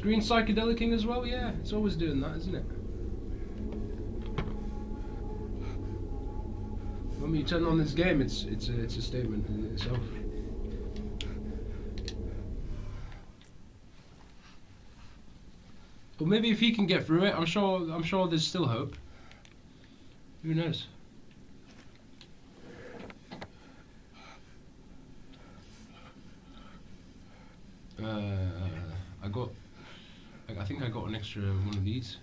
Screen psychedelicing as well, yeah. It's always doing that, isn't it? When you turn on this game, it's a statement in itself. But maybe if he can get through it, I'm sure there's still hope. Who knows? I think I got an extra one of these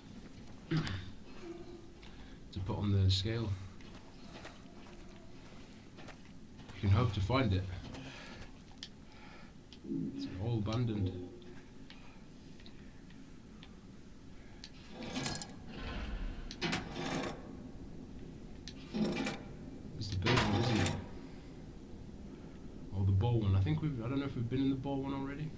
to put on the scale. You can hope to find it. It's all abandoned. It's the big one, isn't it? Or the ball one. I don't know if we've been in the ball one already.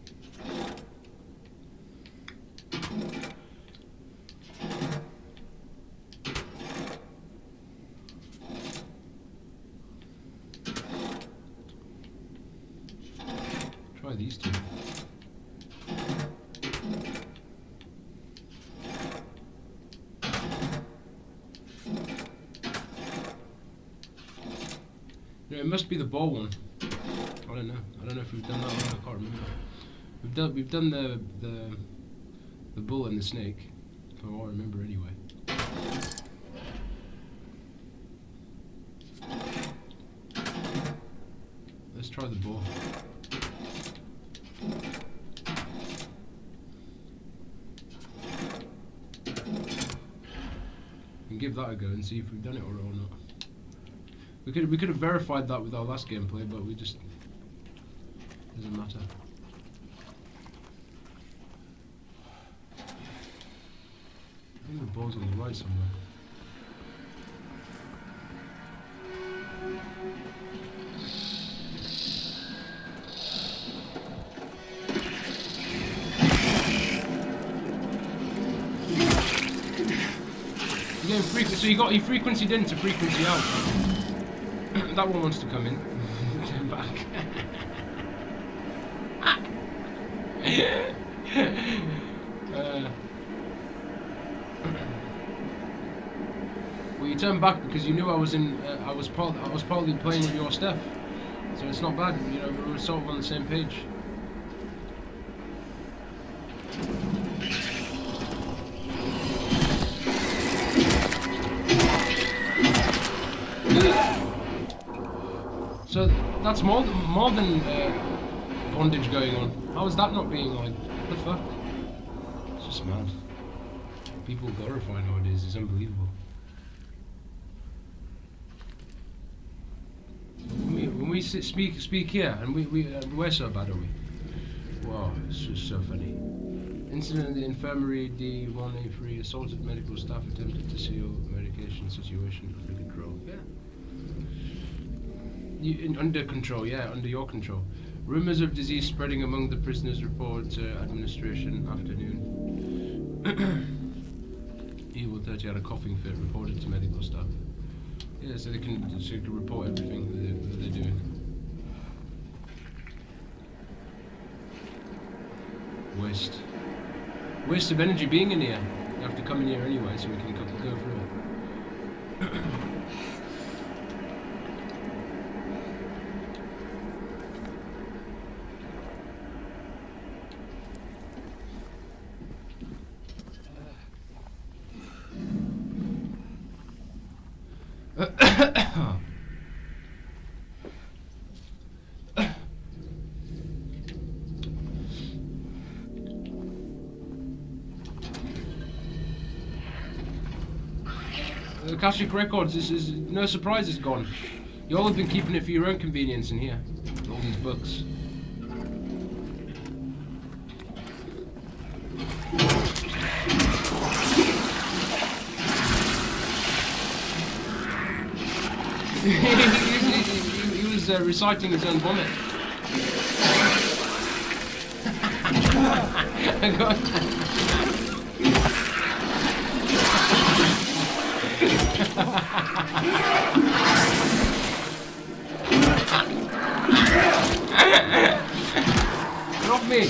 Try these two. No, it must be the ball one. I don't know. I don't know if we've done that one. I can't remember. We've done the bull and the snake. From what I remember anyway. Let's try the ball. And give that a go and see if we've done it or not. We could have verified that with our last gameplay, but we just doesn't matter. I think the ball's on the right somewhere. So you got your frequency in to frequency out. That one wants to come in. Turn back. Well, you turned back because you knew I was in. I was probably playing with your stuff, so it's not bad. You know, we were sort of on the same page. So that's more than bondage going on. How is that not being like, what the fuck? It's just mad. People glorify nowadays, it's unbelievable. When we speak here, and we're so bad, are we? Wow, it's just so funny. Incident in the infirmary, D1A3, assaulted medical staff attempted to seal medication situation under control. Yeah. Under control, yeah, under your control. Rumours of disease spreading among the prisoners reported to administration afternoon. Evil 30 had a coughing fit reported to medical staff. Yeah, so they can report everything that they're doing. Waste of energy being in here. You have to come in here anyway, so we can go through it. The Akashic Records is no surprise it's gone. You all have been keeping it for your own convenience in here. All these books. he was reciting his own vomit. Get off me!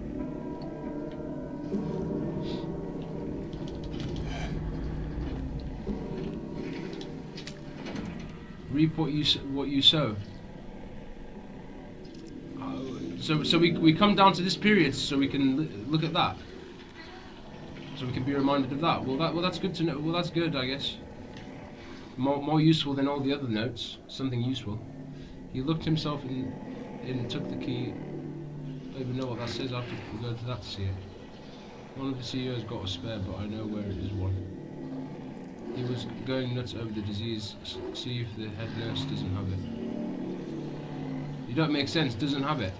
Reap what you sow. So we come down to this period so we can look at that. So we can be reminded of that. Well that's good to know. Well, that's good, I guess. More useful than all the other notes. Something useful. He looked himself in, took the key. I don't even know what that says. I have to go to that to see it. One of the CEOs got a spare, but I know where it is one. He was going nuts over the disease. See if the head nurse doesn't have it. You don't make sense. Doesn't have it.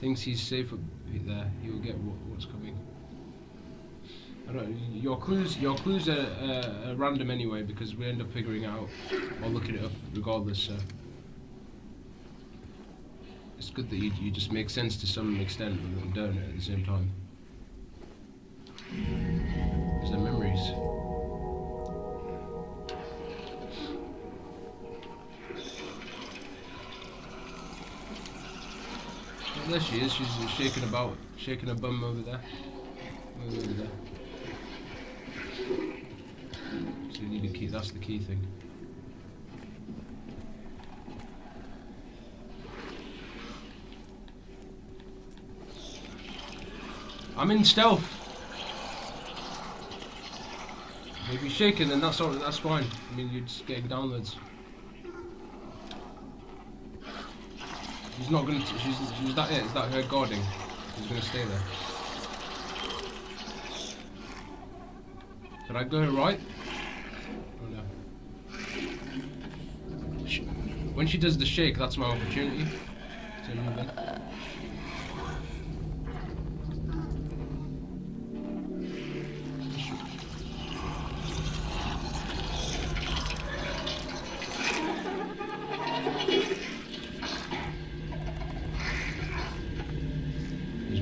Thinks he's safe up there. He will get what's coming. I don't. Your clues are random anyway because we end up figuring out or looking it up regardless. So it's good that you just make sense to some extent and don't at the same time. Is there memories? Oh, there she is. She's shaking about, shaking her bum over there. Over there. So you need a key. That's the key thing. I'm in stealth. If you're shaking, then that's all. That's fine. I mean, you're just getting downloads. She's not gonna. She's that it. Is that her guarding? She's gonna stay there. Did I go right? Oh no. When she does the shake, that's my opportunity to move in.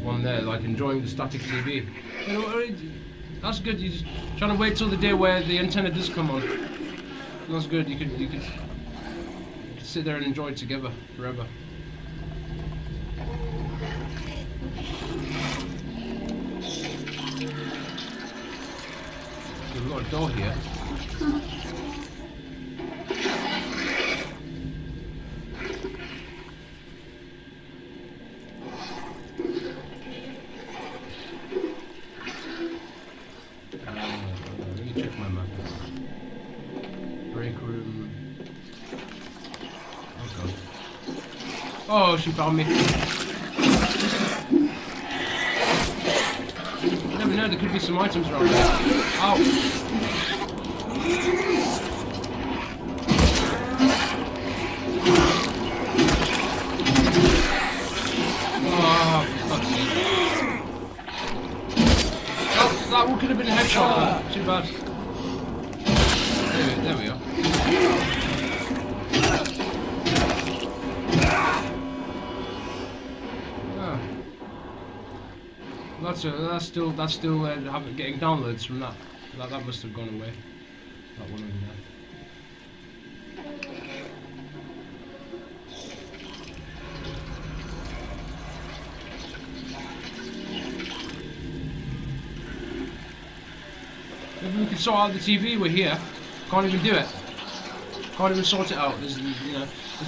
One there, like enjoying the static TV. You know, that's good. You're just trying to wait till the day where the antenna does come on. That's good. You could sit there and enjoy it together forever. We've got a door here. Let me check my map. Break room. Oh god. Oh, she found me. You never know, there could be some items around there. Ow! Oh, fuck's sake. That one could have been a headshot. Too bad. There we are. That's still getting downloads from that. That must have gone away. That one over there. Maybe we could sort out the TV. We're here. Can't even do it. Can't even sort it out. It's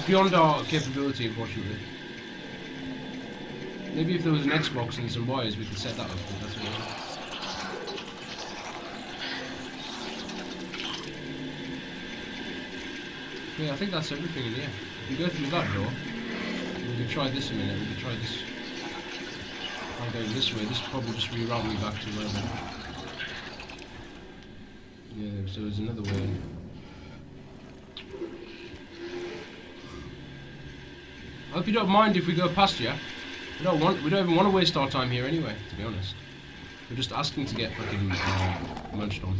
beyond our capability, unfortunately. Maybe if there was an Xbox and some wires, we could set that up. But that's what yeah, I think that's everything in here. We can go through that door. We can try this a minute. We can try this. I'm going this way. This will probably just reroute me back to where I'm. Yeah, so there's another way in. I hope you don't mind if we go past you. We don't even want to waste our time here anyway, to be honest. We're just asking to get fucking munched on.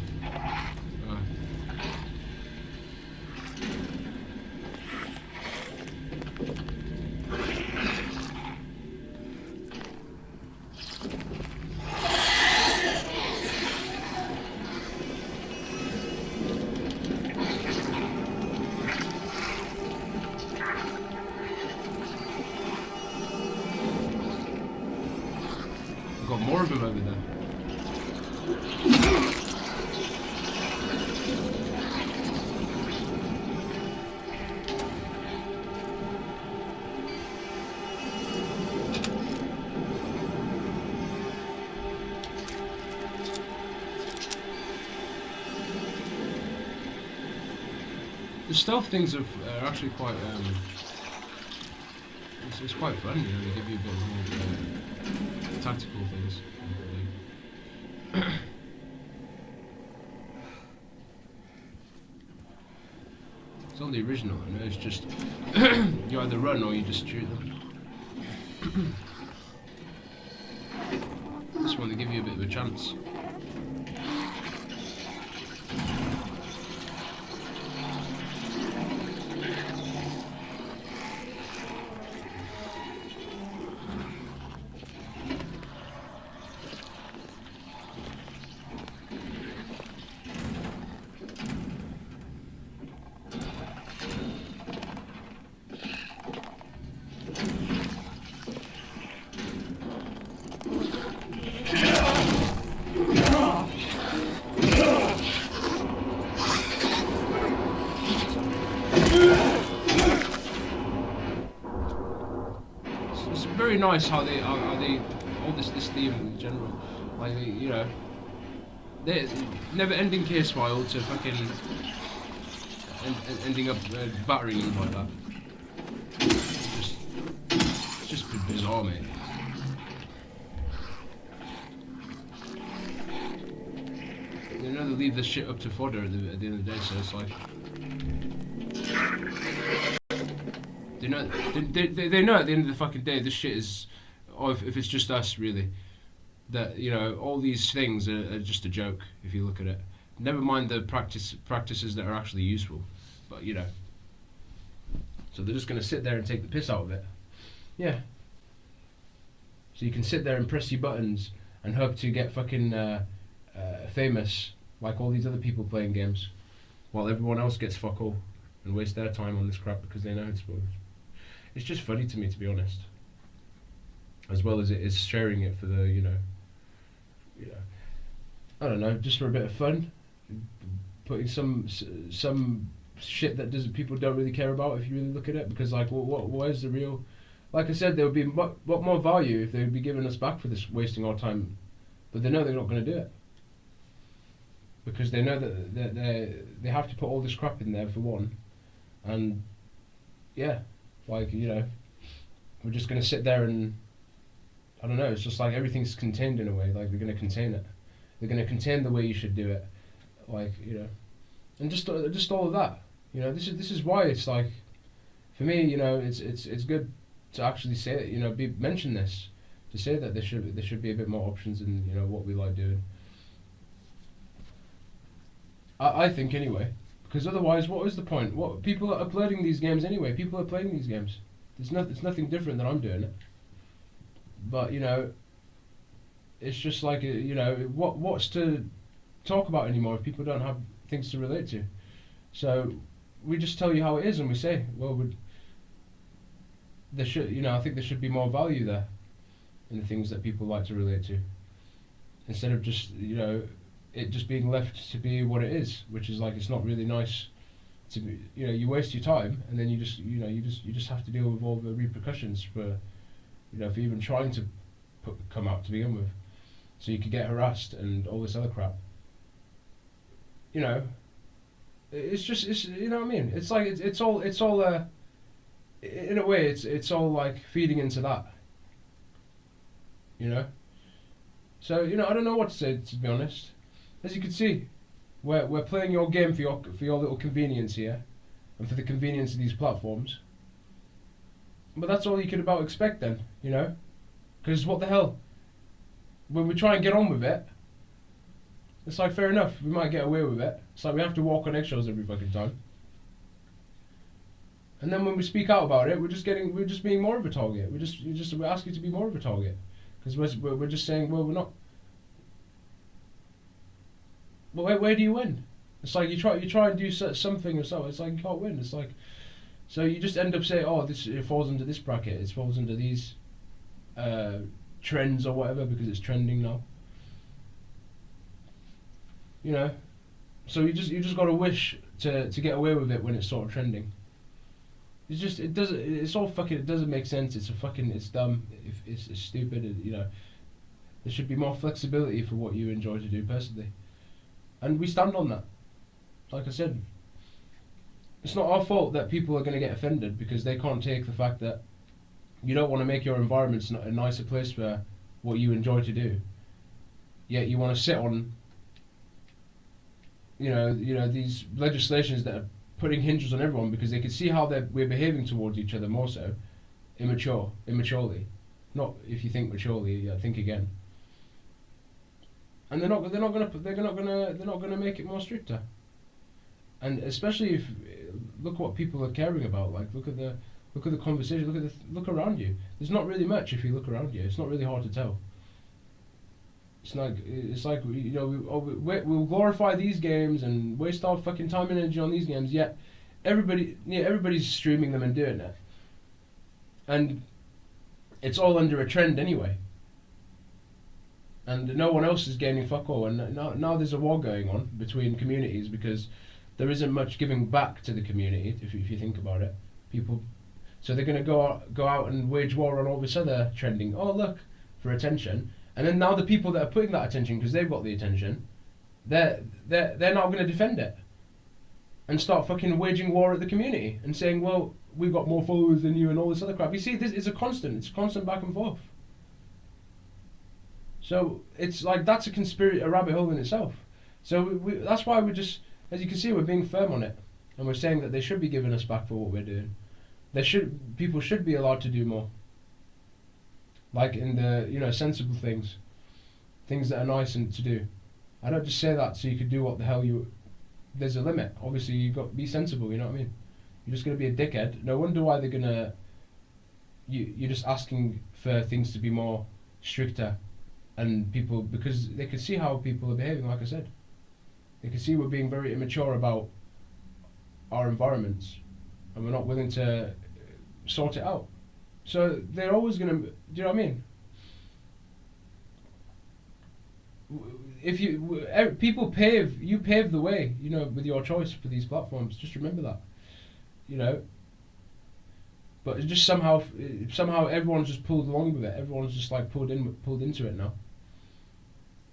Got more of them over there. The stealth things are actually quite. It's quite fun, you know. They give you a bit more tactical things. It's on the original, you know. It's just you either run or you just shoot them. This one they give you a bit of a chance. It's very nice how they all this theme in general, like you know, they never-ending case file to fucking ending up battering him like that. It's just bizarre, mate. They know they leave this shit up to fodder at the end of the day, so it's like. They know at the end of the fucking day this shit is, or if it's just us really, that you know all these things are just a joke if you look at it. Never mind the practices that are actually useful, but you know. So they're just gonna sit there and take the piss out of it. Yeah. So you can sit there and press your buttons and hope to get fucking famous like all these other people playing games, while everyone else gets fuck all and waste their time on this crap because they know it's spoiled. It's just funny to me, to be honest. As well as it is sharing it for the, you know, I don't know, just for a bit of fun, putting some shit that people don't really care about if you really look at it. Because like, where's the real? Like I said, there would be what more value if they would be giving us back for this wasting our time, but they know they're not going to do it because they know that they have to put all this crap in there for one, and yeah. Like, you know, we're just going to sit there and, I don't know, it's just like everything's contained in a way, like they're going to contain it. They're going to contain the way you should do it, like, you know, and just all of that, you know, this is why it's like, for me, you know, it's good to actually say it, you know, mention this, to say that there should be a bit more options in, you know, what we like doing. I think anyway. Because otherwise, what is the point? What people are uploading these games anyway. People are playing these games. It's nothing different than I'm doing it. But you know, it's just like you know, what's to talk about anymore if people don't have things to relate to? So we just tell you how it is, and we say, well, there should, you know, I think there should be more value there in the things that people like to relate to, instead of just, you know, it just being left to be what it is, which is like it's not really nice to be, you know, you waste your time and then you just have to deal with all the repercussions for, you know, for even trying to come out to begin with, so you could get harassed and all this other crap. You know, it's you know what I mean. It's like it's all in a way it's all like feeding into that. You know. So you know, I don't know what to say, to be honest. As you can see, we're playing your game for your little convenience here, and for the convenience of these platforms. But that's all you could about expect then, you know? Because what the hell? When we try and get on with it, it's like fair enough, we might get away with it. It's like we have to walk on eggshells every fucking time. And then when we speak out about it, we're just being more of a target. We ask you to be more of a target, because we're just saying, well, we're not. Well, where do you win? It's like you try and do something or so. It's like you can't win. It's like, so you just end up saying, oh, it falls under this bracket. It falls under these trends or whatever because it's trending now. You know, so you just got to wish to get away with it when it's sort of trending. It's all fucking. It doesn't make sense. It's dumb. It's stupid. You know, there should be more flexibility for what you enjoy to do personally. And we stand on that. Like I said, It's not our fault that people are going to get offended because they can't take the fact that you don't want to make your environment a nicer place for what you enjoy to do. Yet you want to sit on, these legislations that are putting hinges on everyone because they can see how we're behaving towards each other more so, immaturely. Not if you think maturely, think again. And they're not gonna make it more stricter. And especially if look what people are caring about. Like look at the conversation. Look around you. There's not really much if you look around you. It's not really hard to tell. It's like we'll glorify these games and waste our fucking time and energy on these games. Yet everybody's streaming them and doing it, and it's all under a trend anyway. And no one else is gaining fuck all. And now there's a war going on between communities because there isn't much giving back to the community. If you think about it, so they're going to go out and wage war on all this other trending. Oh look, for attention. And then now the people that are putting that attention, because they've got the attention, they're not going to defend it and start fucking waging war at the community and saying, well, we've got more followers than you and all this other crap. You see, it's a constant back and forth. So it's like that's a rabbit hole in itself. So that's why we're just, as you can see, we're being firm on it, and we're saying that they should be giving us back for what we're doing. People should be allowed to do more. Like in the sensible things that are nice and to do. I don't just say that so you could do what the hell there's a limit. Obviously you've got to be sensible, you know what I mean? You're just gonna be a dickhead. No wonder why they're gonna you're just asking for things to be more stricter, and people, because they can see how people are behaving, like I said. They can see we're being very immature about our environments and we're not willing to sort it out. So they're always going to, do you know what I mean? If you pave the way, with your choice for these platforms. Just remember that, But it's just somehow everyone's just pulled along with it. Everyone's just like pulled into it now.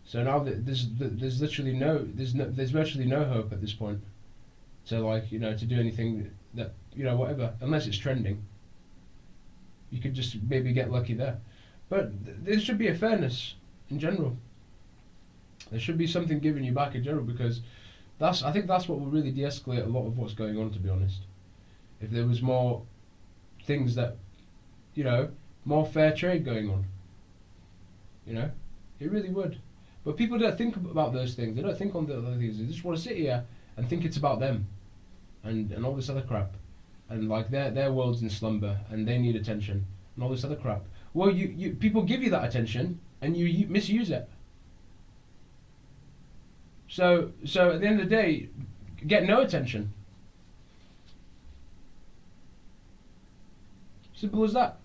So now there's virtually no hope at this point to do anything that whatever, unless it's trending. You could just maybe get lucky there. But there should be a fairness in general. There should be something giving you back in general, because I think that's what will really de-escalate a lot of what's going on, to be honest. If there was more things that, more fair trade going on. It really would. But people don't think about those things. They don't think on the other things. They just want to sit here and think it's about them and all this other crap. And like their world's in slumber and they need attention and all this other crap. Well, you people give you that attention and you misuse it. So at the end of the day, get no attention. Simple as that.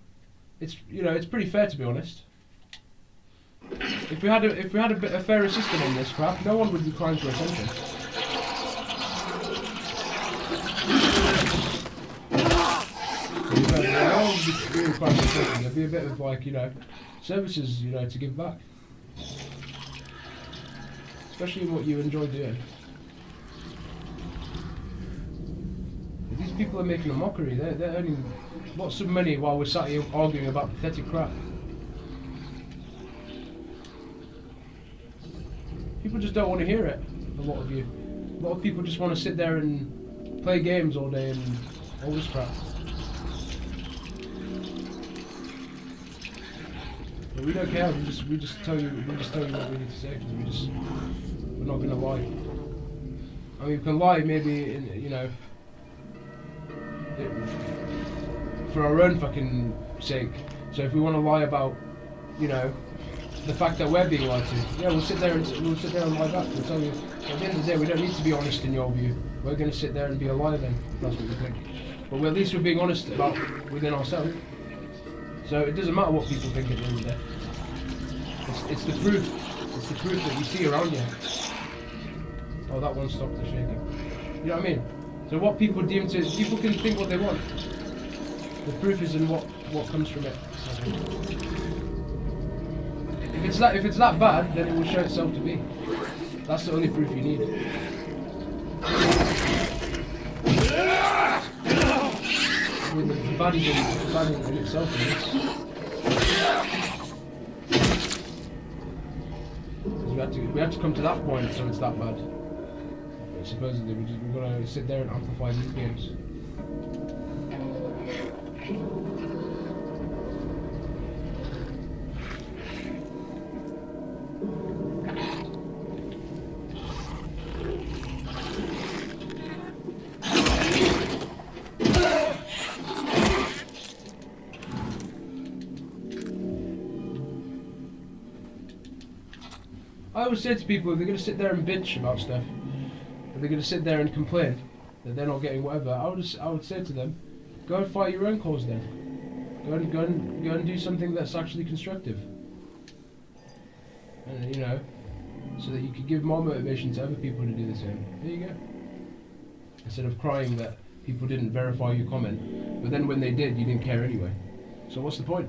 It's pretty fair, to be honest. If we had a fairer system on this crap, no one would be crying for attention. No one would be really crying for attention. There'd be a bit of services, to give back. Especially in what you enjoy doing. If these people are making a mockery. They're earning lots of money while we're sat here arguing about pathetic crap. People just don't want to hear it, a lot of you. A lot of people just want to sit there and play games all day and all this crap. But we don't care, we just tell you what we need to say, because we're not going to lie. I mean, we can lie maybe for our own fucking sake. So if we want to lie about, the fact that we're being lied to, yeah, we'll sit there and lie back. We'll tell you, at the end of the day, we don't need to be honest in your view. We're going to sit there and be a liar then, if that's what you think. But at least we're being honest about within ourselves. So it doesn't matter what people think at the end of the day. It's the proof. It's the proof that you see around you. Oh, that one stopped the shaking. You know what I mean? So what people can think what they want. The proof is in what comes from it. If it's that bad, then it will show itself to be. That's the only proof you need. bad in itself. I guess. We had to come to that point, so it's that bad. But supposedly, we've got to sit there and amplify these games. I always say to people, if they're going to sit there and bitch about stuff, if they're going to sit there and complain that they're not getting whatever, I would say to them, go and fight your own cause then. Go and do something that's actually constructive. And you know, so that you could give more motivation to other people to do the same. There you go. Instead of crying that people didn't verify your comment, but then when they did, you didn't care anyway. So what's the point?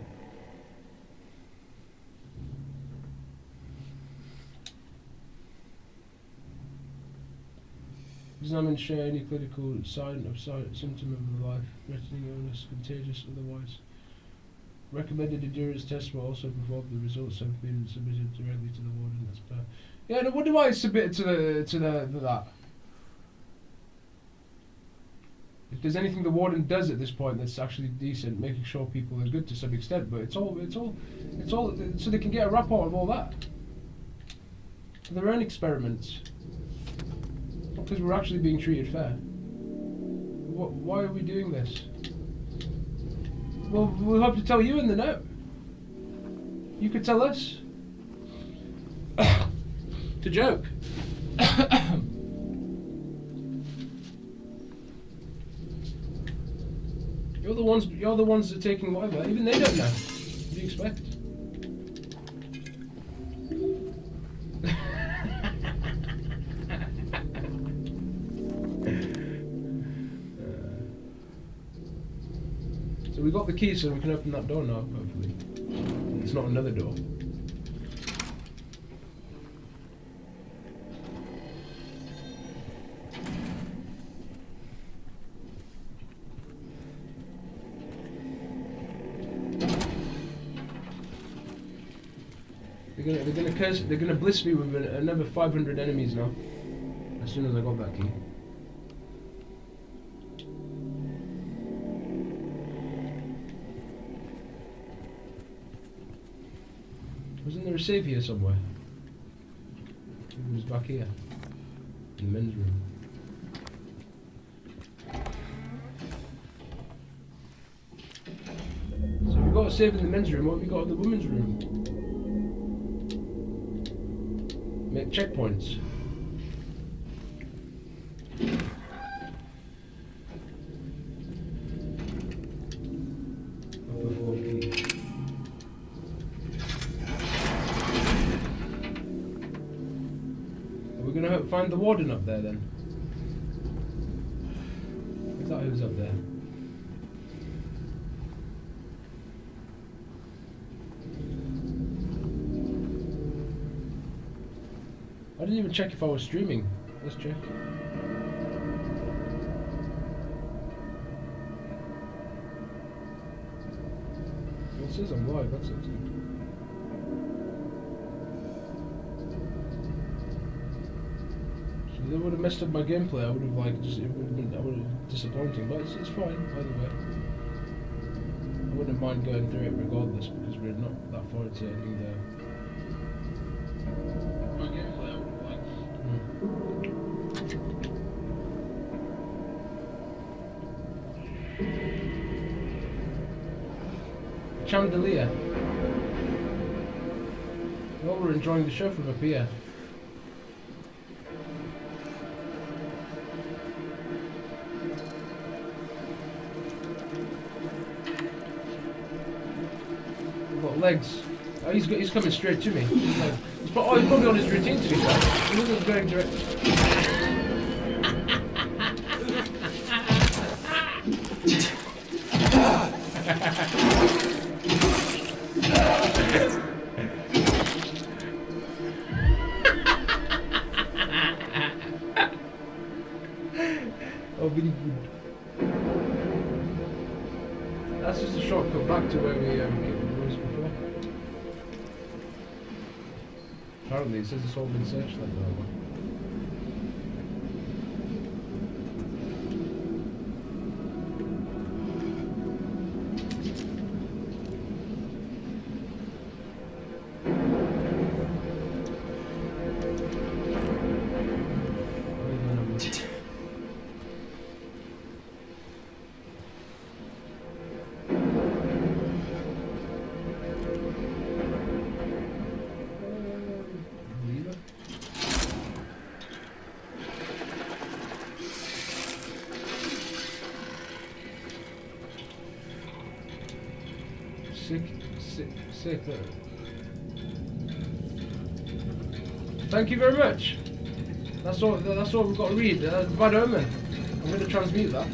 Examine share any clinical symptom of life, threatening illness, contagious otherwise. Recommended endurance tests were also performed. The results have been submitted directly to the warden. That's bad. Yeah, no wonder why it's submitted to that. If there's anything the warden does at this point that's actually decent, making sure people are good to some extent, but it's all so they can get a rapport of all that. For their own experiments. Because we're actually being treated fair. Why are we doing this? Well, we'll have to tell you in the note. You could tell us. It's a joke. You're the ones that are taking whatever. Even they don't know. What do you expect? So we got the key, so we can open that door now, hopefully. It's not another door. They're gonna bliss me with another 500 enemies now. As soon as I got that key. Wasn't there a save here somewhere? It was back here. In the men's room. So we've got a save in the men's room, what have we got in the women's room? Make checkpoints. Upper floor key. We're going to find the warden up there then. Is that who's up there? I didn't even check if I was streaming. Let's check. It says I'm live, that's it. They would have messed up my gameplay. I would have it would have been disappointing, but it's fine either way. I wouldn't mind going through it regardless because we're not that far into ending there. My gameplay I would have liked. Chandelier. Well, we're enjoying the show from up here. Legs. Oh, he's coming straight to me. He's probably on his routine to be fair. He wasn't going direct. Oh, very good. That's just a shortcut back to where we was before. Apparently, it says it's all been searched like that one. Sick. Thank you very much. That's all we've got to read. Bad omen. I'm going to transmute that.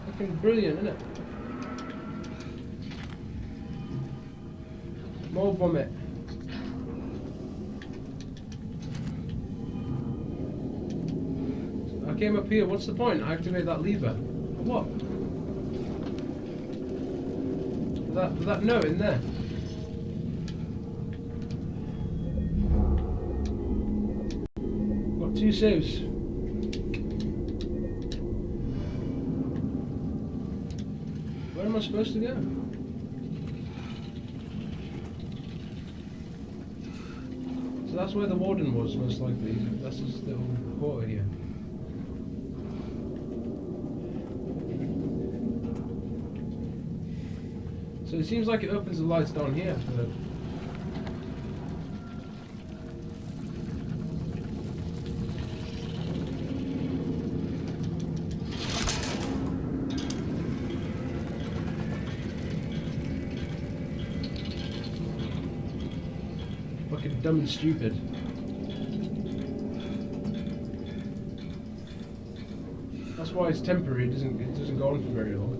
Fucking brilliant, isn't it? More vomit. I came up here. What's the point? I activate that lever. What? That note in there. Got 2 saves. Where am I supposed to go? So that's where the warden was, most likely. That's just the quarter here. So it seems like it opens the lights down here. Fucking dumb and stupid. That's why it's temporary. It doesn't go on for very long.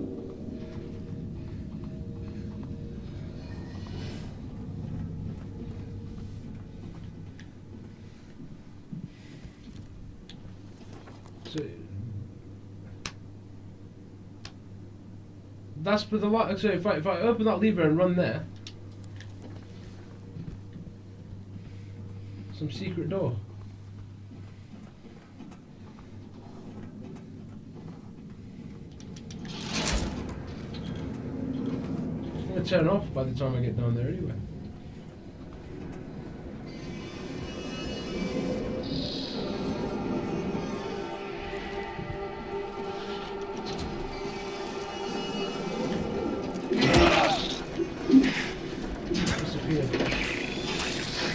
So that's for the light. So if I open that lever and run there, some secret door. It's gonna turn off by the time I get down there anyway.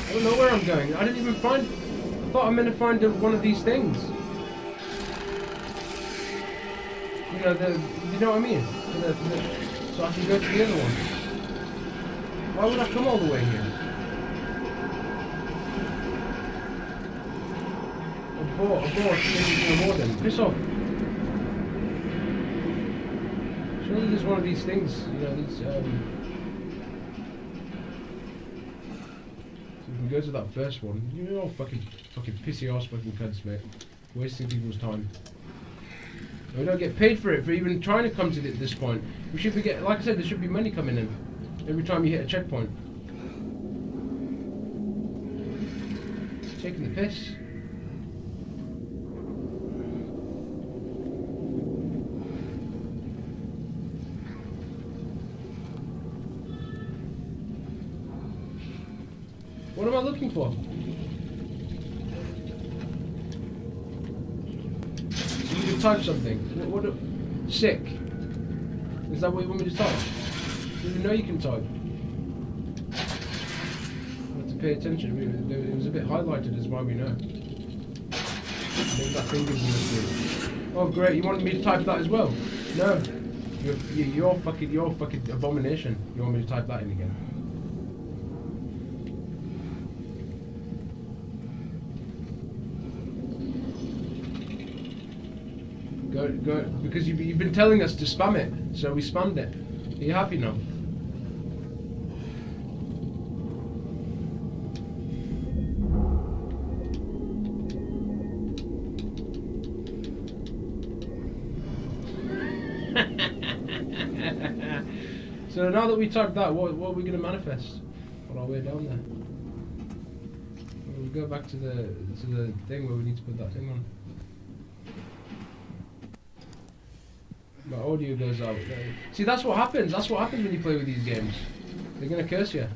I don't know where I'm going. I didn't even find... I thought I meant to find one of these things. You know, you know what I mean? So I can go to the other one. Why would I come all the way here? Abort, maybe warden. Piss off. Surely there's one of these things, you know, these, go to that first one. You're all fucking pissy ass fucking cunts, mate. Wasting people's time. And we don't get paid for it for even trying to come to this point. We should be like I said, there should be money coming in every time you hit a checkpoint. Taking the piss. What am I looking for? You need to type something. Sick. Is that what you want me to type? You know you can type. I have to pay attention. It was a bit highlighted as why we know. Maybe that finger's in the screen. Oh great, you wanted me to type that as well? No. You're fucking abomination. You want me to type that in again? Go, because you've been telling us to spam it, so we spammed it. Are you happy now? So now that we typed that, what are we going to manifest on our way down there? We'll go back to the thing where we need to put that thing on. My audio goes out. See, that's what happens. That's what happens when you play with these games. They're going to curse you.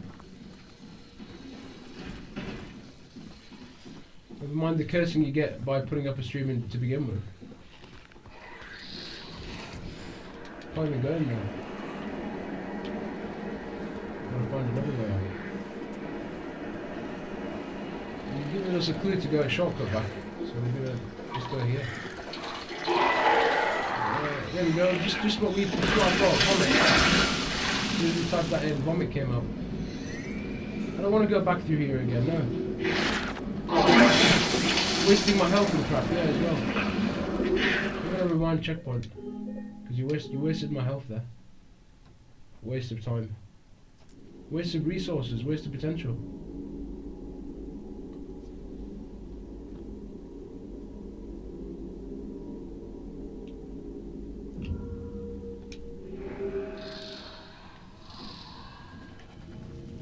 Never mind the cursing you get by putting up a stream to begin with. Can't even go in there. Gotta find another way out. You've given us a clue to go a shortcut back, so we're gonna just go here. There we go. Just what I thought. Vomit. As soon as we typed that in, vomit came up. I don't want to go back through here again. No. Wasting my health and crap, yeah, as well. I'm gonna rewind checkpoint. Because you wasted my health there. Waste of time. Waste of resources, waste of potential.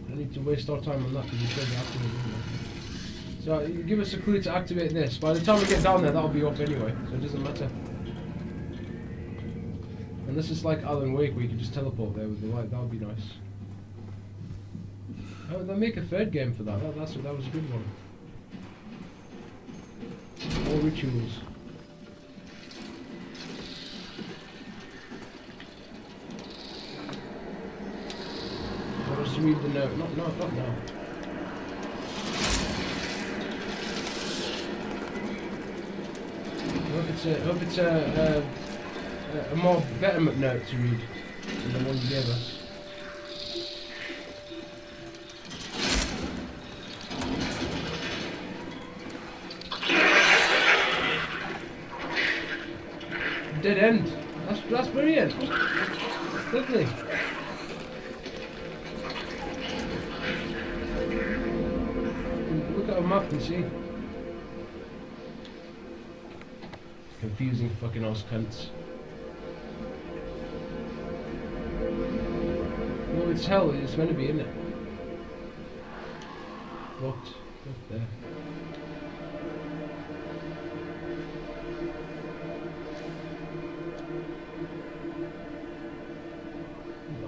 I need to waste our time on that because you said to activate it. So you give us a clue to activate this. By the time we get down there, that'll be off anyway, so it doesn't matter. And this is like Alan Wake, where you can just teleport there with the light. That would be nice. Oh, they'll make a third game for that. That was a good one. All rituals. Let us read the note. Not now. I hope it's a more better note to read than the one you gave us. Dead end. That's brilliant. Lovely. Look at our map and see. Confusing fucking ass cunts. No, it's hell. It's meant to be, isn't it? What? Up there.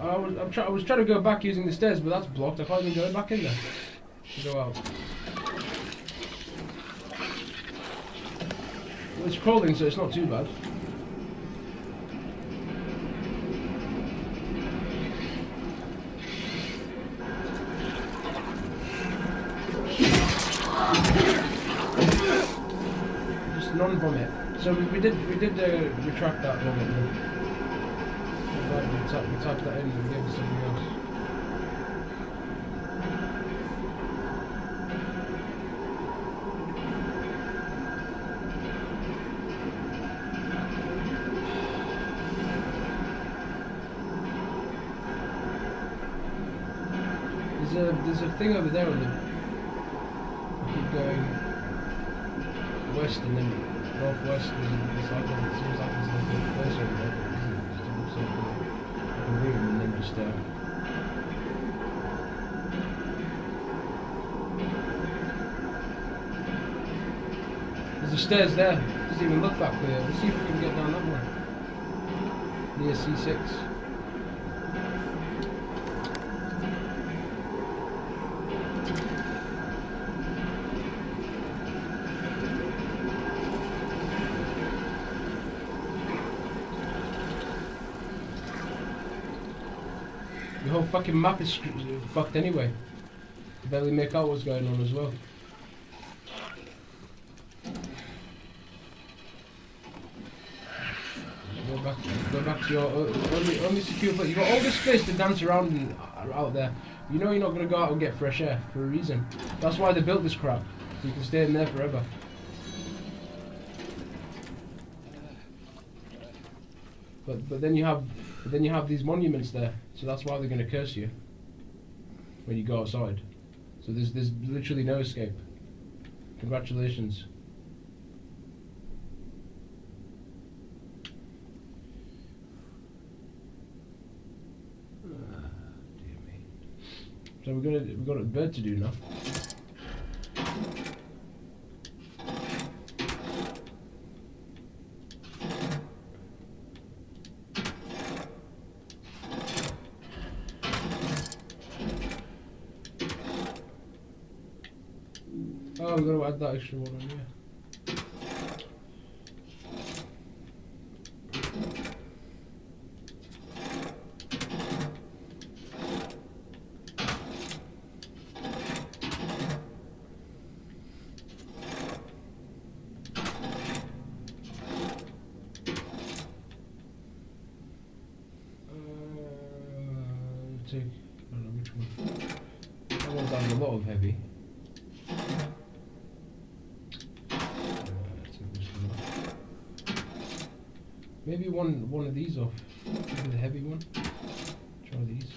I was trying to go back using the stairs, but that's blocked. I can't even go back in there to go out. Well, it's crawling, so it's not too bad. Just non-vomit. So we did retract that vomit. We typed that in and gave us something else. There's a thing over there on the... I keep going west and then northwest and it's like it seems like there's a little place over there, but it isn't. It just looks like a room and then just there's the stairs there. It doesn't even look that clear. Let's see if we can get down that one. Near C6. The whole fucking map is fucked anyway. I barely make out what's going on as well. Go back to your only secure place. You've got all this space to dance around in, out there. You know you're not going to go out and get fresh air for a reason. That's why they built this crap. So you can stay in there forever. But then you have these monuments there, so that's why they're going to curse you when you go outside. So there's literally no escape. Congratulations. So we've got a bird to do now. Oh, we've got to add that extra one on here. Take, I don't know which one. That one's having a lot of heavy. Take this one off. Maybe one of these off. Maybe the heavy one. Try these.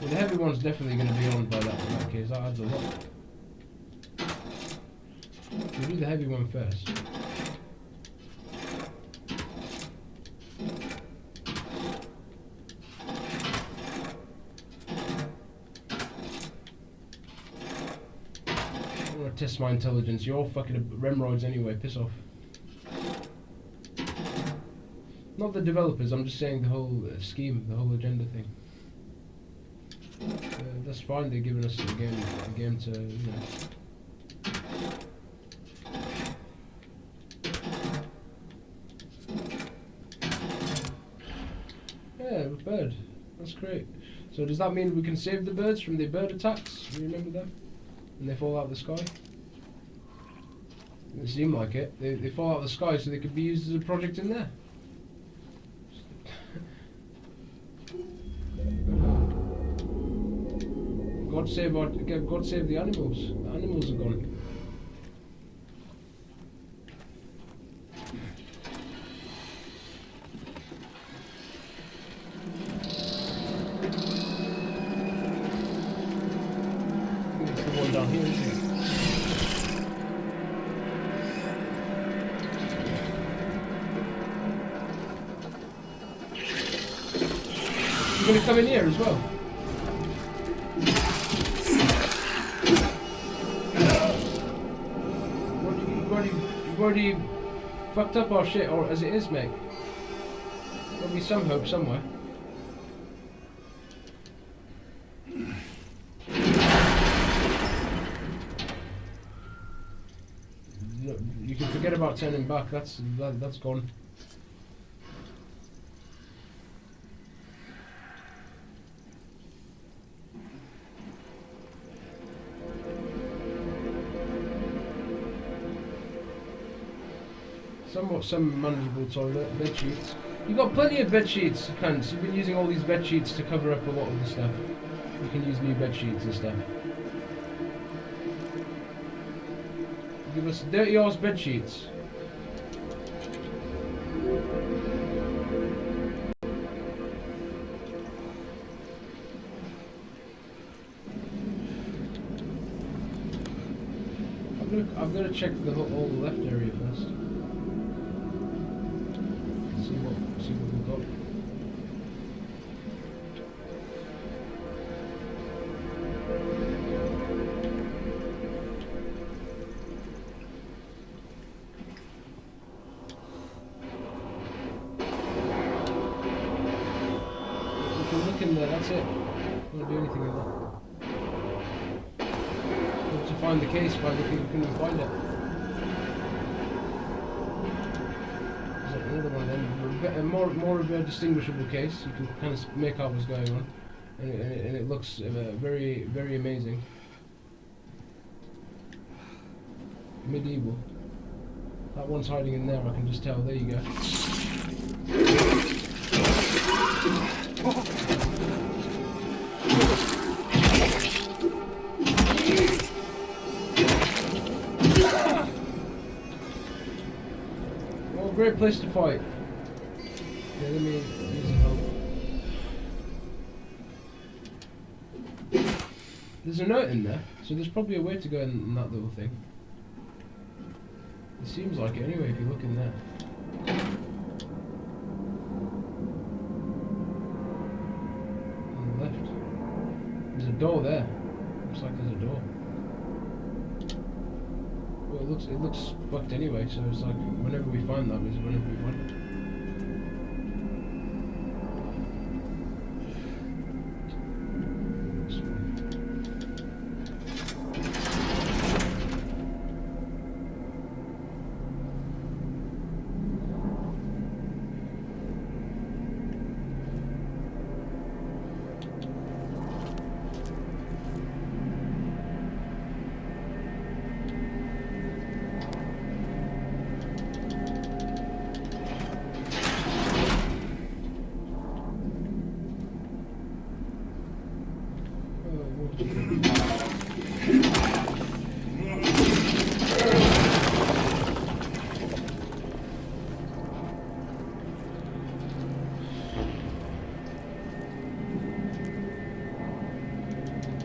Well, the heavy one's definitely going to be on by that in that case. That adds a lot. We'll do the heavy one first. Test my intelligence. You're all fucking remroids anyway. Piss off. Not the developers. I'm just saying the whole scheme, the whole agenda thing. That's fine. They're giving us a game to, you know. Yeah, a bird. That's great. So does that mean we can save the birds from the bird attacks? You remember them? And they fall out of the sky? It seemed like it. They fall out of the sky so they could be used as a project in there. God save the animals. The animals are gone. It's the one down here, isn't it? You're gonna come in here as well. You've already fucked up our shit, or as it is, mate. There'll be some hope somewhere. You can forget about turning back. That's gone. Some manageable toilet, bed sheets. You've got plenty of bed sheets, cunts. You've been using all these bed sheets to cover up a lot of the stuff. You can use new bed sheets and stuff. Give us dirty ass bed sheets. I'm gonna check the whole left area first. See what we've got. We can look in there. That's it. Don't want to do anything with that. To find the case, but we couldn't find it. There's another one then, more of a distinguishable case. You can kind of make out what's going on, and it looks very, very amazing. Medieval. That one's hiding in there. I can just tell. There you go. Great place to fight. Yeah, let me use some help. There's a note in there, so there's probably a way to go in that little thing. It seems like it anyway if you look in there. door there. Looks like there's a door. Well, it looks fucked anyway. So it's like whenever we find that is whenever we find it.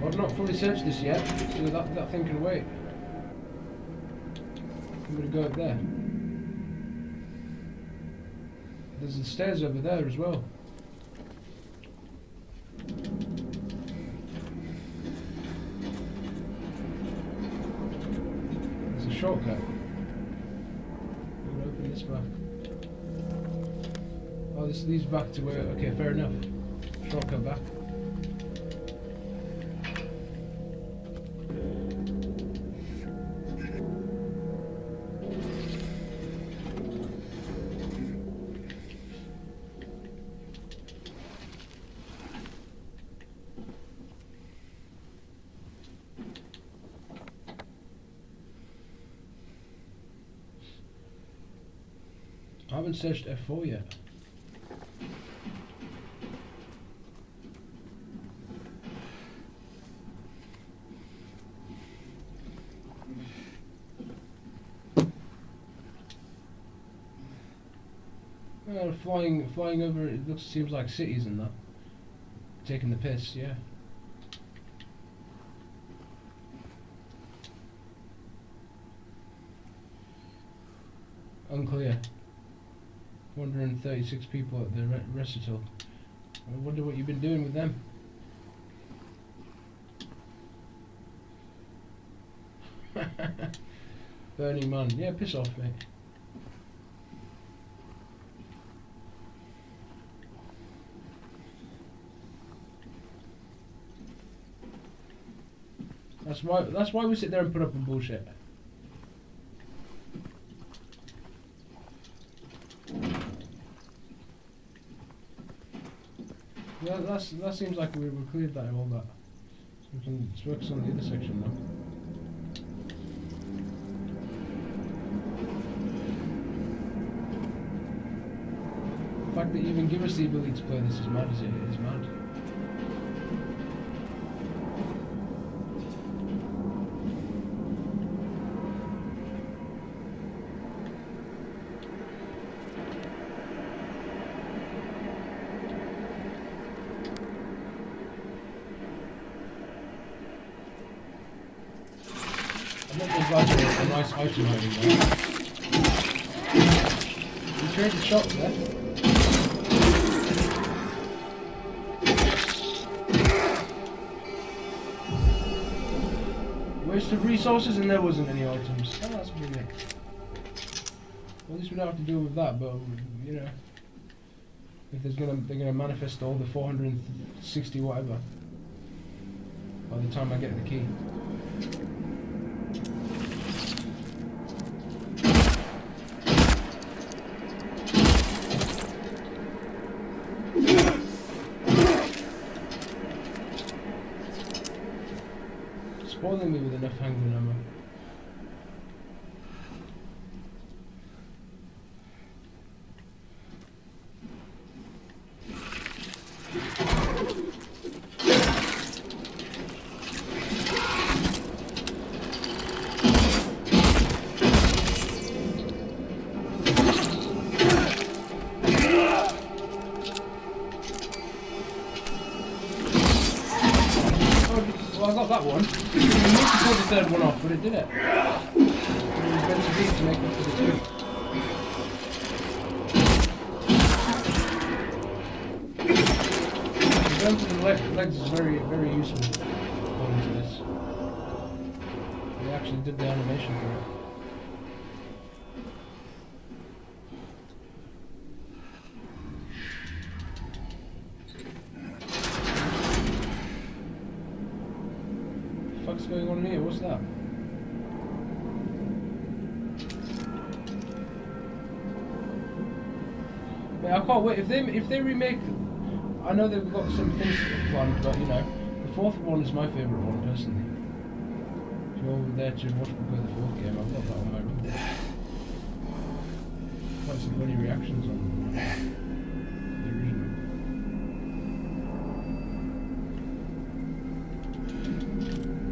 I've not fully searched this yet, so that thing can wait. I'm going to go up there. There's the stairs over there as well. There's a shortcut. I'm going to open this back. Oh, this leads back to where... Okay, fair enough. Shortcut back. I haven't searched F4 yet. Flying over it seems like cities and that. Taking the piss, yeah. Unclear. 136 people at the recital. I wonder what you've been doing with them. Burning Man. Yeah, piss off, mate. That's why we sit there and put up with bullshit. Yeah, that seems like we cleared that all that. So we can focus on the other section now. The fact that you even give us the ability to play this is mad, is it? It is mad. I'm not just glad there's a nice item hiding there. You traded shots there. Waste of resources and there wasn't any items. Oh, that's brilliant. Well, at least we don't have to deal with that, but you know, if they're gonna manifest all the 460 whatever by the time I get the key. Spoiling me with enough handgun ammo. Well, I got that one. It must have pulled the third one off, but it did it. It was meant to be to make up for the two. The gun to the legs is very, very useful. into this. They actually did the animation for it. What the fuck's going on here? What's that? I can't wait. If they remake, I know they've got some things planned, but you know, the fourth one is my favourite one personally. If you're over there to watch me play the fourth game, I've got that on my room. Quite some funny reactions on the original.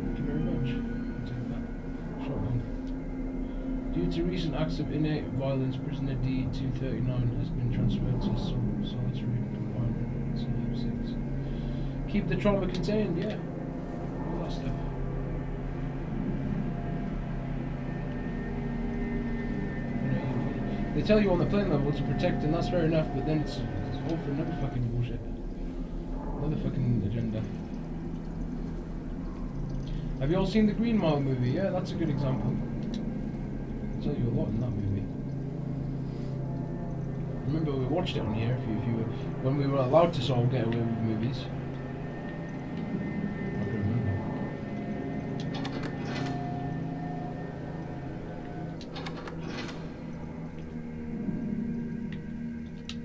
Thank you very much. I'll take that. Short one. Due to recent acts of innate violence, prisoner D-239 has been transferred to solitary confinement. CM6. Keep the trauma contained, yeah. All that stuff. You know, they tell you on the plane level to protect, and that's fair enough, but then it's all for another fucking bullshit. Another fucking agenda. Have you all seen the Green Mile movie? Yeah, that's a good example. I'll tell you a lot in that movie. Remember we watched it on here if you were, when we were allowed to sort of get away with movies. I can remember.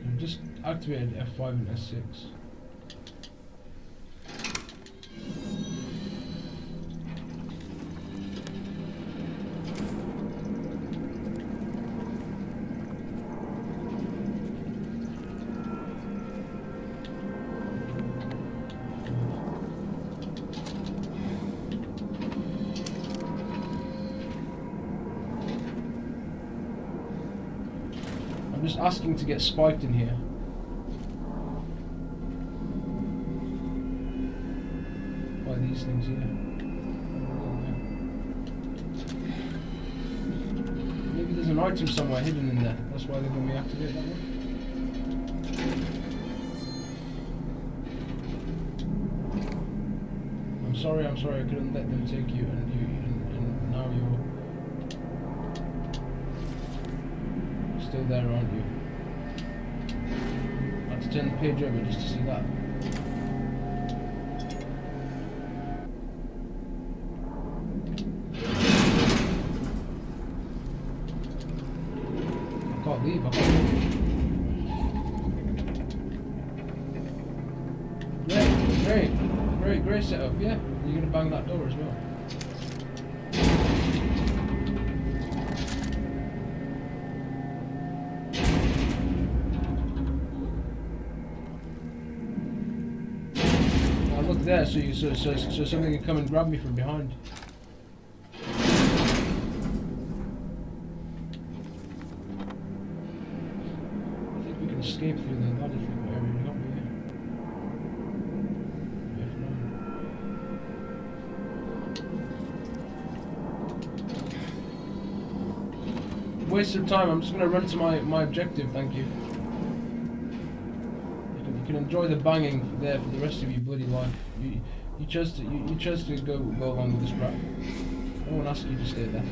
I've just activated F5 and S6. I'm just asking to get spiked in here. By these things here. Maybe there's an item somewhere hidden in there. That's why they're going to reactivate that one. I'm sorry, I couldn't let them take you, and now you're still there, aren't you? I had to turn the page over just to see that. I can't leave. Yeah, great setup, yeah. You're gonna bang that door as well. Look there, so something can come and grab me from behind. I think we can escape through the ladder thing, area, can't we? Waste of time. I'm just going to run to my objective. Thank you. You can enjoy the banging there for the rest of your bloody life. You chose to go along with this crap. No one asked you to stay there.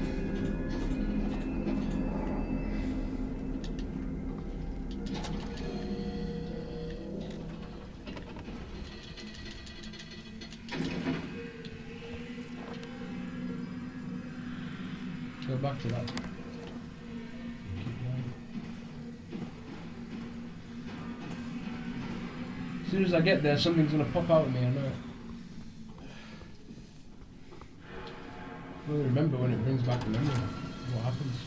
Go back to that. As soon as I get there, something's going to pop out at me, I know it. I only remember when it brings back the memory. What happens.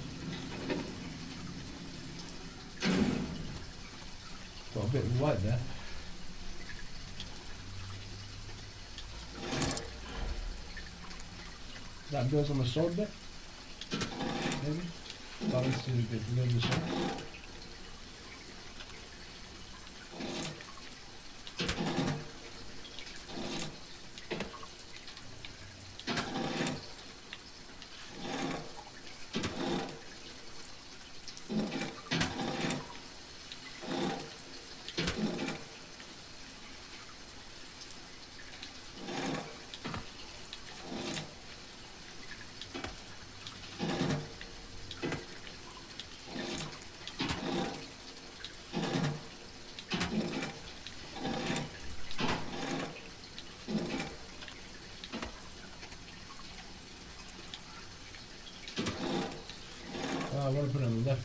Got a bit of light there. That goes on the sword bit. Maybe. Balance to the sword.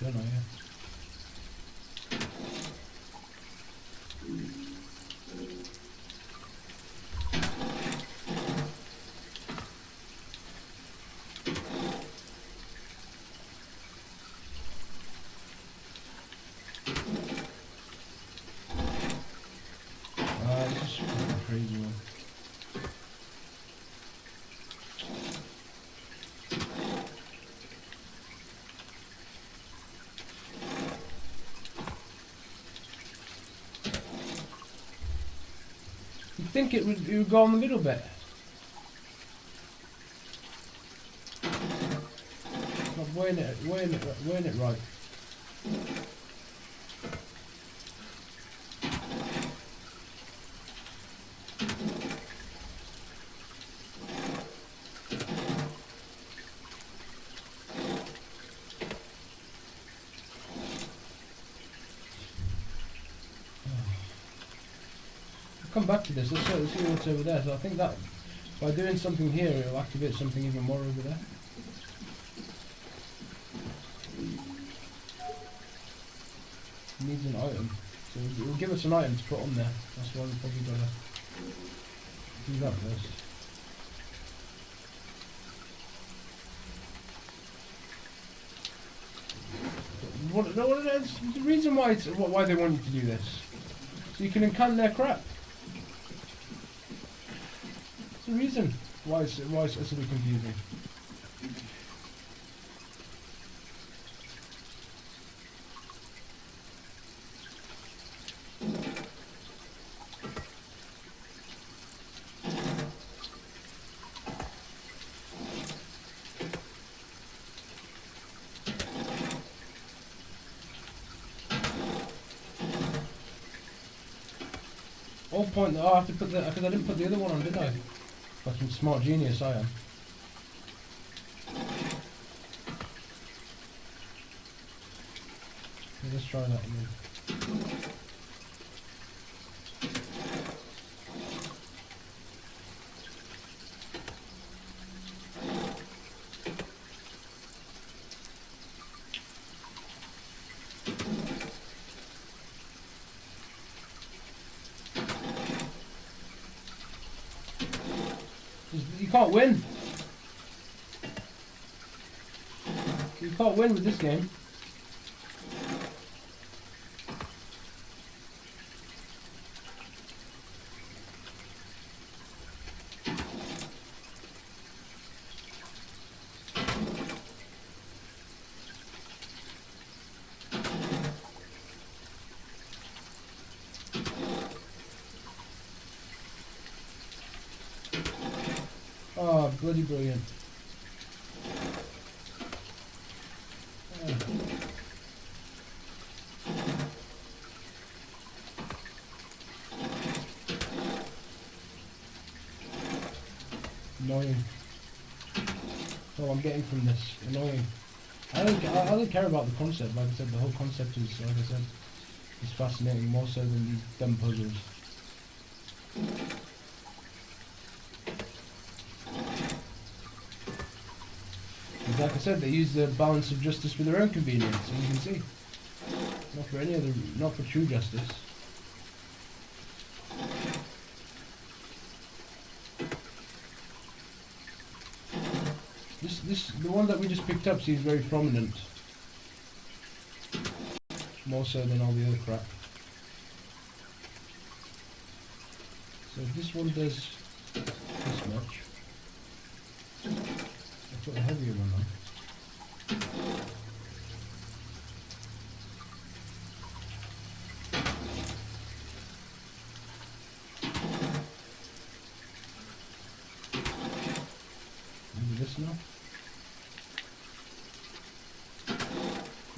don't I? Yeah. This is a crazy one. You'd think it would go on the middle bit. It's not weighing it right. Come back to this. Let's see what's over there. So I think that by doing something here, it'll activate something even more over there. It needs an item, so it'll give us an item to put on there. That's why we're probably gonna do that first. The reason why why they want you to do this, so you can encounter their crap. It's the reason why it's utterly confusing. Whole point that I have to put because I didn't put the other one on, did I? Fucking smart genius I am. Okay, let's try that again. You can't win. You can't win with this game. Oh, bloody brilliant. Annoying. That's all I'm getting from this. Annoying. I don't care about the concept. Like I said, the whole concept is, like I said, is fascinating more so than these dumb puzzles. Like I said, they use the balance of justice for their own convenience, and you can see. Not for any other, not for true justice. The one that we just picked up seems very prominent. More so than all the other crap. So if this one does this much, I'll put a heavier one on. Maybe this now.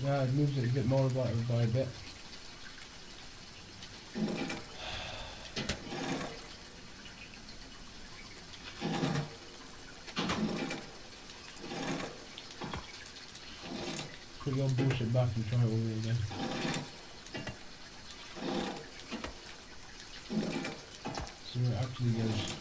Yeah, it moves it a bit more by a bit. Put your bullshit back and try it all over again. See where it actually goes.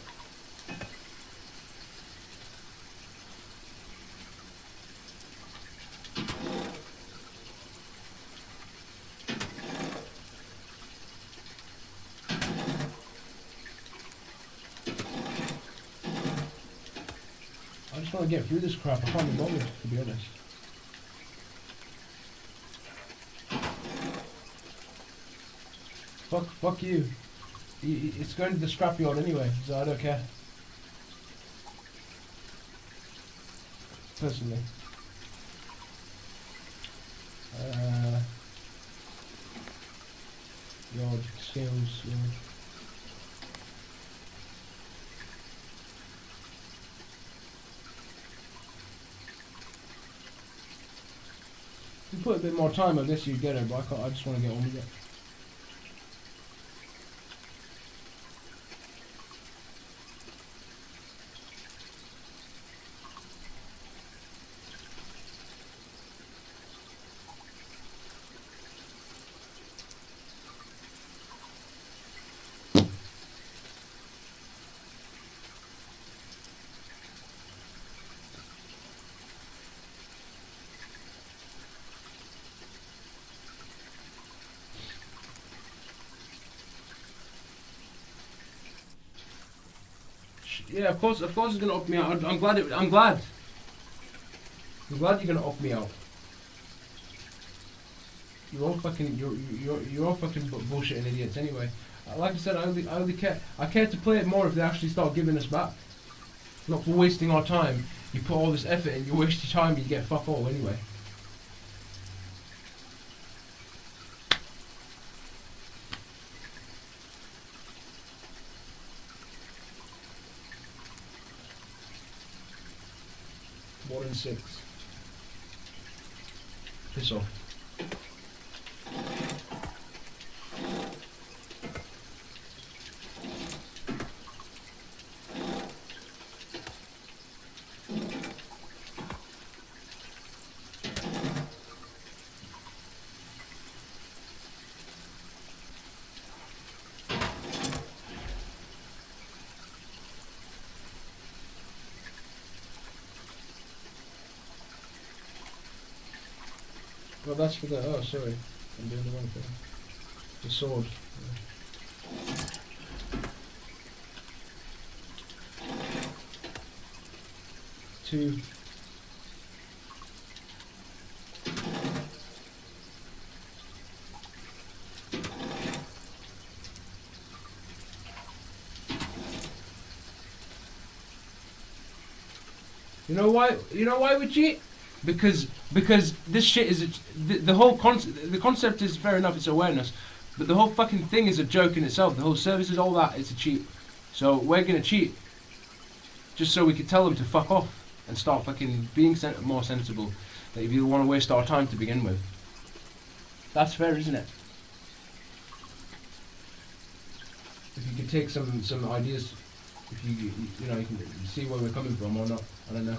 just want to get through this crap. I can't be bothered, to be honest. Fuck you. It's going to the scrapyard anyway, so I don't care. Personally. Yard, scales, yard. If you put a bit more time, I guess you'd get it, but I just want to get on with it. Yeah, of course it's gonna up me out. I'm glad you're gonna up me out. You're all fucking bullshitting idiots anyway. Like I said, I only care to play it more if they actually start giving us back. Not for wasting our time. You put all this effort in, you waste your time, you get fuck all anyway. More than 6. Piss off. Well, that's for the. Oh, sorry. I'm doing the wrong thing. The sword. Two. You know why? You know why we cheat? Because this shit is the whole the concept is fair enough, it's awareness, but the whole fucking thing is a joke in itself. The whole service is all that, it's a cheat. So we're gonna cheat just so we could tell them to fuck off and start fucking being more sensible. That if you want to waste our time to begin with, that's fair, isn't it? If you could take some ideas, if you know you can see where we're coming from or not, I don't know.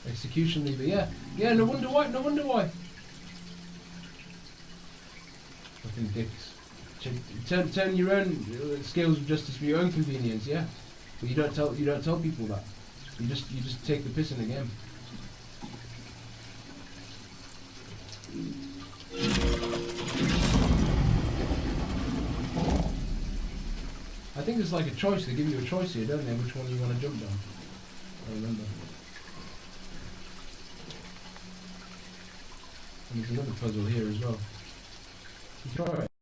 Execution lever, yeah, no wonder why. Fucking dicks. Turn your own scales of justice for your own convenience, yeah. But you don't tell people that. You just take the piss in the game. I think it's like a choice. They give you a choice here, don't they? Which one you want to jump down. I remember. And there's another puzzle here as well. Try it.